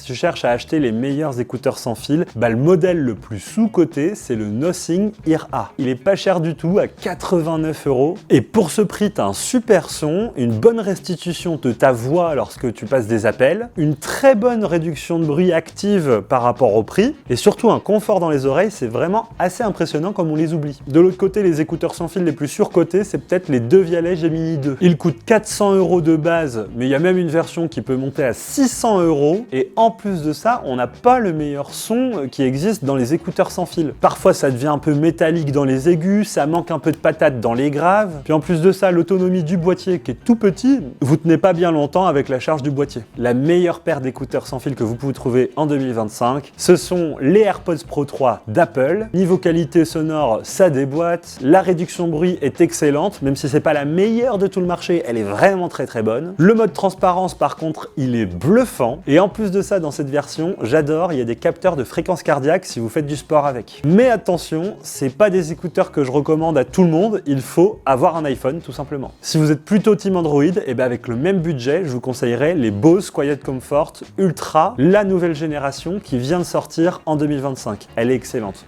tu cherches à acheter les meilleurs écouteurs sans fil, le modèle le plus sous-coté, c'est le Nothing Ear A. Il est pas cher du tout, à 89 €. Et pour ce prix, t'as un super son, une bonne restitution de ta voix lorsque tu passes des appels, une très bonne réduction de bruit active par rapport au prix, et surtout un confort dans les oreilles, c'est vraiment assez impressionnant comme on les oublie. De l'autre côté, les écouteurs sans fil les plus surcotés, c'est peut-être les Devialet Gemini 2. Ils coûtent 400 € de base, mais il y a même une version qui peut monter à 600 €, et en plus de ça, on n'a pas le meilleur son qui existe dans les écouteurs sans fil. Parfois, ça devient un peu métallique dans les aigus, ça manque un peu de patate dans les graves, puis en plus de ça, l'autonomie du boîtier qui est tout petit, vous tenez pas bien longtemps avec la charge du boîtier. La meilleure paire d'écouteurs sans fil que vous pouvez trouver en 2025, ce sont les AirPods Pro 3 d'Apple. Niveau qualité sonore, ça déboîte, la réduction de bruit est excellente, même si c'est pas la meilleure de tout le marché, elle est vraiment très bonne. Le mode transparence, par contre, il est bluffant, et en plus de ça, dans cette version, j'adore, il y a des capteurs de fréquence cardiaque si vous faites du sport avec. Mais attention, c'est pas des écouteurs que je recommande à tout le monde, il faut avoir un iPhone tout simplement. Si vous êtes plutôt team Android, et bien avec le même budget, je vous conseillerais les Bose Quiet Comfort Ultra, la nouvelle génération qui vient de sortir en 2025. Elle est excellente.